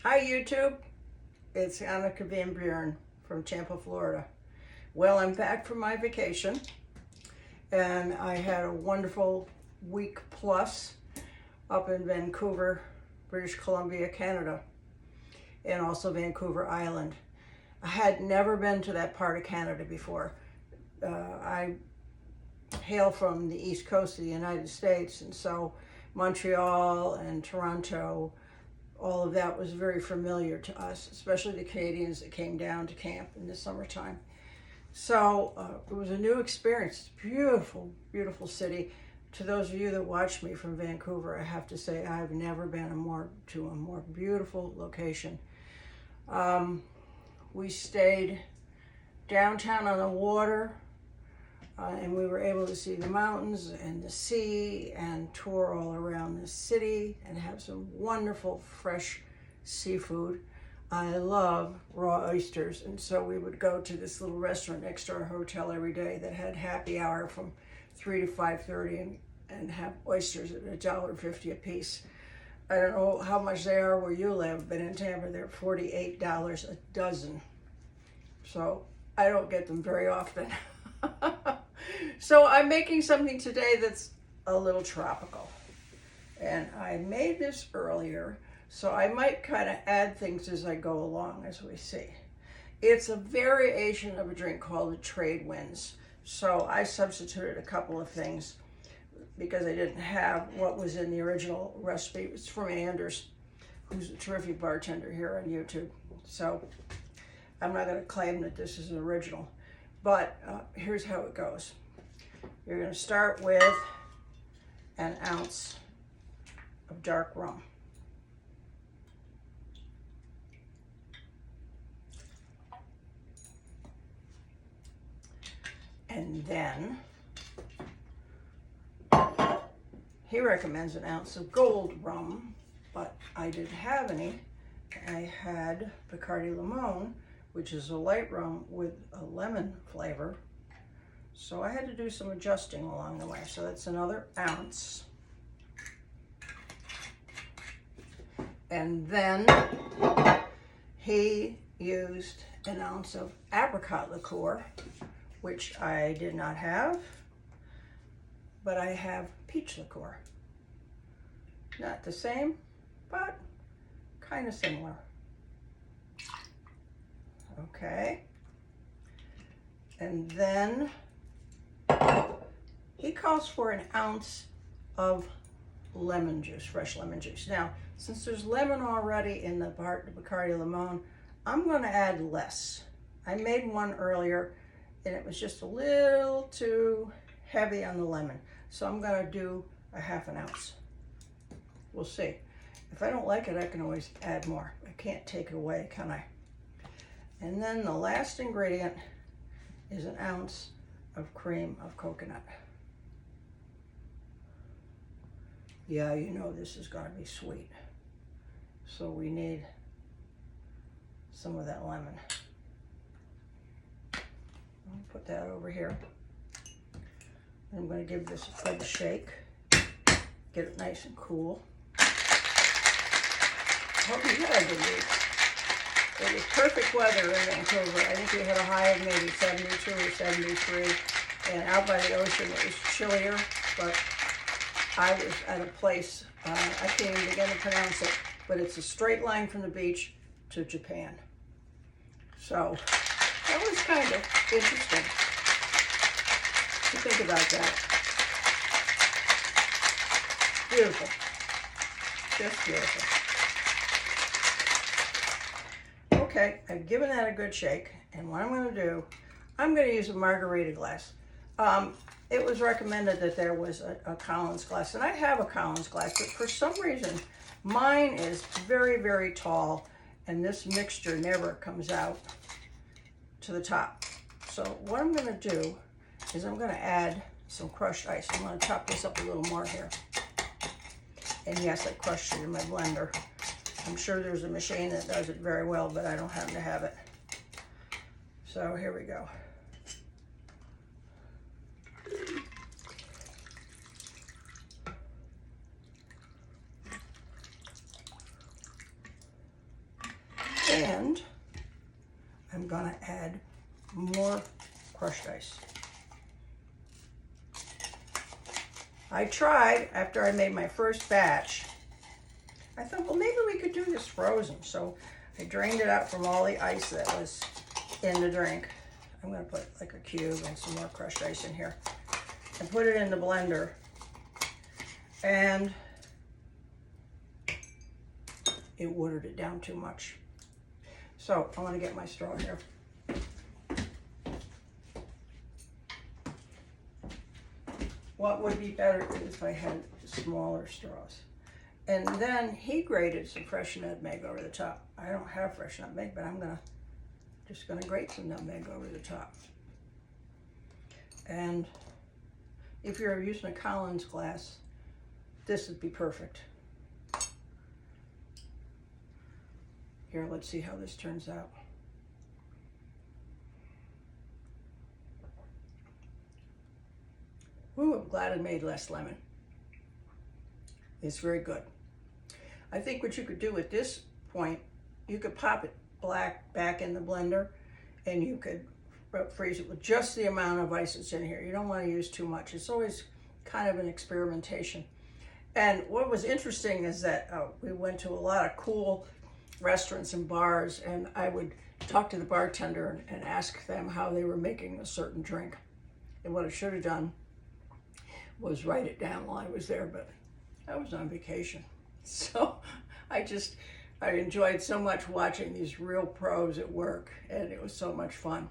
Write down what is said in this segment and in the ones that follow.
Hi YouTube, it's Anneke Van Buren from Tampa, Florida. Well, I'm back from my vacation and I had a wonderful week plus up in Vancouver, British Columbia, Canada, and also Vancouver Island. I had never been to that part of Canada before. I hail from the east coast of the United States, and so Montreal and Toronto, all of that was very familiar to us, especially the Canadians that came down to camp in the summertime. So it was a new experience. Beautiful, beautiful city. To those of you that watch me from Vancouver, I have to say I've never been to a more beautiful location. We stayed downtown on the water, and we were able to see the mountains and the sea and tour all around the city and have some wonderful fresh seafood. I love raw oysters, and so we would go to this little restaurant next to our hotel every day that had happy hour from 3 to 5:30 and have oysters at $1.50 a piece. I don't know how much they are where you live, but in Tampa they're $48 a dozen. So I don't get them very often. So I'm making something today that's a little tropical. And I made this earlier, so I might kind of add things as I go along, as we see. It's a variation of a drink called the Tradewinds. So I substituted a couple of things because I didn't have what was in the original recipe. It's from Anders, who's a terrific bartender here on YouTube. So I'm not going to claim that this is an original, but here's how it goes. You're going to start with an ounce of dark rum. And then he recommends an ounce of gold rum, but I didn't have any. I had Bacardi Limon, which is a light rum with a lemon flavor. So I had to do some adjusting along the way. So that's another ounce. And then he used an ounce of apricot liqueur, which I did not have, but I have peach liqueur. Not the same, but kind of similar. Okay. And then he calls for an ounce of lemon juice, fresh lemon juice. Now, since there's lemon already in the Bacardi Limon, I'm going to add less. I made one earlier and it was just a little too heavy on the lemon. So I'm going to do a half an ounce. We'll see. If I don't like it, I can always add more. I can't take it away, can I? And then the last ingredient is an ounce of cream of coconut. Yeah, you know this is going to be sweet. So we need some of that lemon. I'll put that over here. I'm going to give this a good shake. Get it nice and cool. Hope you had a good week. It was perfect weather in Vancouver. I think we had a high of maybe 72 or 73. And out by the ocean it was chillier, but I was at a place, I can't even begin to pronounce it, but it's a straight line from the beach to Japan. So that was kind of interesting to think about that. Beautiful. Just beautiful. Okay, I've given that a good shake, and what I'm going to do, I'm going to use a margarita glass. It was recommended that there was a Collins glass, and I have a Collins glass, but for some reason, mine is very, very tall, and this mixture never comes out to the top. So what I'm going to do is I'm going to add some crushed ice. I'm going to chop this up a little more here. And yes, I crushed it in my blender. I'm sure there's a machine that does it very well, but I don't happen to have it. So here we go. And I'm gonna add more crushed ice. I tried, after I made my first batch, I thought, well, maybe we could do this frozen. So I drained it out from all the ice that was in the drink. I'm gonna put like a cube and some more crushed ice in here and put it in the blender. And it watered it down too much. So I wanna get my straw here. What would be better is if I had smaller straws. And then he grated some fresh nutmeg over the top. I don't have fresh nutmeg, but I'm just gonna grate some nutmeg over the top. And if you're using a Collins glass, this would be perfect. Here, let's see how this turns out. Ooh, I'm glad I made less lemon. It's very good. I think what you could do at this point, you could pop it back in the blender, and you could freeze it with just the amount of ice that's in here. You don't want to use too much. It's always kind of an experimentation. And what was interesting is that we went to a lot of cool restaurants and bars, and I would talk to the bartender and ask them how they were making a certain drink. And what I should have done was write it down while I was there, but I was on vacation. So I enjoyed so much watching these real pros at work, and it was so much fun.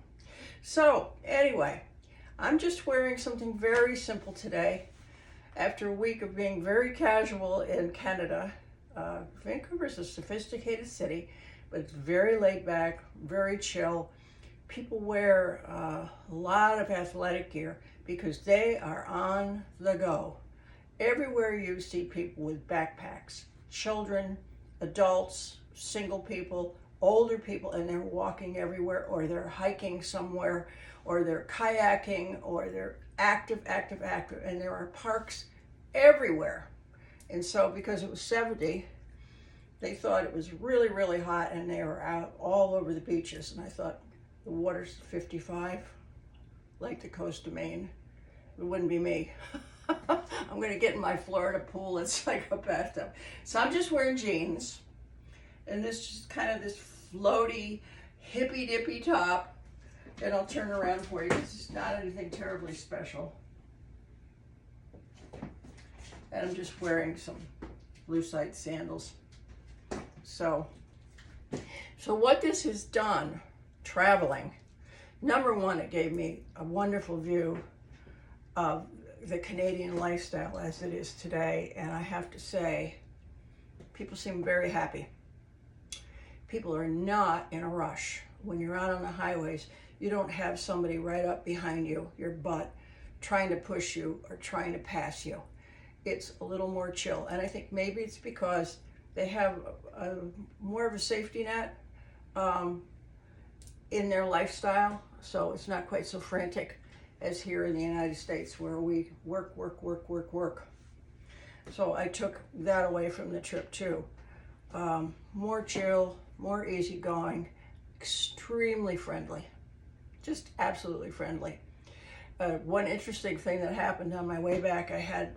So anyway, I'm just wearing something very simple today. After a week of being very casual in Canada, Vancouver's a sophisticated city, but it's very laid back, very chill. People wear a lot of athletic gear because they are on the go. Everywhere you see people with backpacks, children, adults, single people, older people, and they're walking everywhere, or they're hiking somewhere, or they're kayaking, or they're active, and there are parks everywhere. And so because it was 70, they thought it was really, really hot, and they were out all over the beaches. And I thought, the water's 55, like the coast of Maine. It wouldn't be me. I'm gonna get in my Florida pool. It's like a bathtub. So I'm just wearing jeans, and this just kind of this floaty, hippy dippy top. And I'll turn around for you. It's not anything terribly special. And I'm just wearing some lucite sandals. So what this has done, traveling, number one, it gave me a wonderful view of the Canadian lifestyle as it is today. And I have to say, people seem very happy. People are not in a rush. When you're out on the highways, you don't have somebody right up behind you, your butt, trying to push you or trying to pass you. It's a little more chill. And I think maybe it's because they have more of a safety net in their lifestyle. So it's not quite so frantic as here in the United States, where we work. So I took that away from the trip too. More chill, more easygoing, extremely friendly, just absolutely friendly. One interesting thing that happened on my way back, I had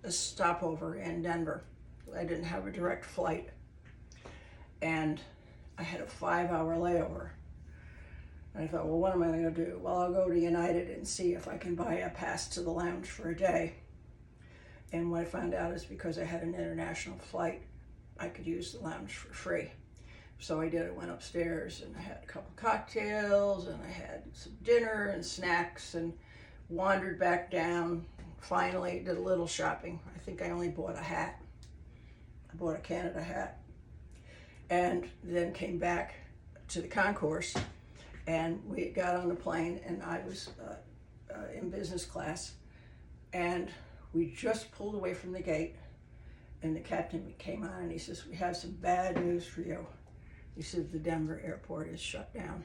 a stopover in Denver. I didn't have a direct flight, and I had a 5-hour layover. And I thought, well, what am I going to do? Well, I'll go to United and see if I can buy a pass to the lounge for a day. And what I found out is because I had an international flight, I could use the lounge for free. So I did. I went upstairs and I had a couple cocktails and I had some dinner and snacks and wandered back down. Finally did a little shopping. I think I only bought a hat. I bought a Canada hat. And then came back to the concourse, and we got on the plane, and I was in business class, and we just pulled away from the gate, and the captain came on and he says, "We have some bad news for you." He said, "The Denver airport is shut down.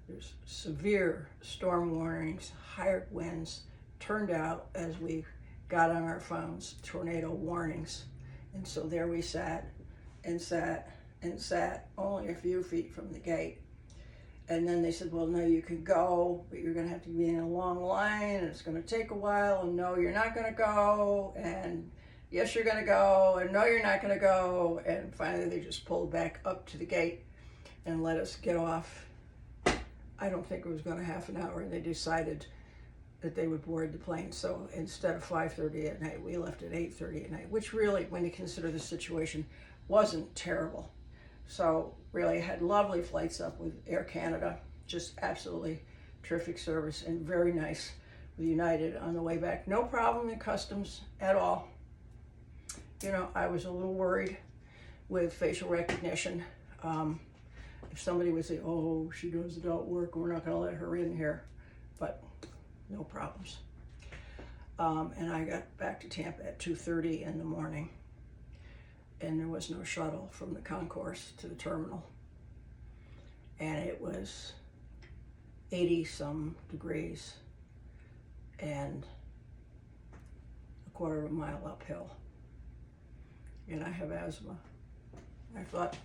There's severe storm warnings, higher winds." Turned out, as we got on our phones, tornado warnings. And so there we sat and sat only a few feet from the gate. And then they said, well, no, you can go, but you're going to have to be in a long line, and it's going to take a while, and no, you're not going to go, and yes, you're going to go, and no, you're not going to go. And finally, they just pulled back up to the gate and let us get off. I don't think it was going to half an hour, and they decided that they would board the plane. So instead of 5:30 at night, we left at 8:30 at night, which really, when you consider the situation, wasn't terrible. So really had lovely flights up with Air Canada, just absolutely terrific service, and very nice with United on the way back. No problem in customs at all. You know, I was a little worried with facial recognition. If somebody would say, oh, she does adult work, we're not going to let her in here. But no problems. And I got back to Tampa at 2:30 in the morning. And there was no shuttle from the concourse to the terminal. And it was 80 some degrees and a quarter of a mile uphill. And I have asthma. I thought,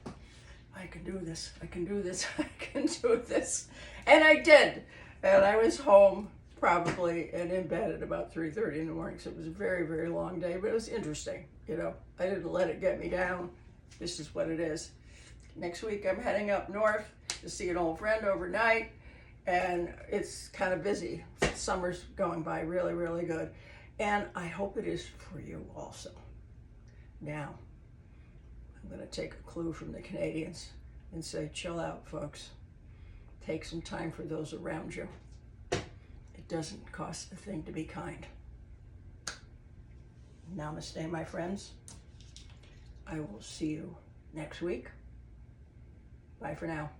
I can do this, I can do this, I can do this. And I did. And I was home probably and in bed at about 3:30 in the morning. So it was a very, very long day, but it was interesting. You know, I didn't let it get me down. This is what it is. Next week, I'm heading up north to see an old friend overnight, and it's kind of busy. Summer's going by really, really good. And I hope it is for you also. Now, I'm going to take a clue from the Canadians and say, chill out, folks. Take some time for those around you. It doesn't cost a thing to be kind. Namaste, my friends. I will see you next week. Bye for now.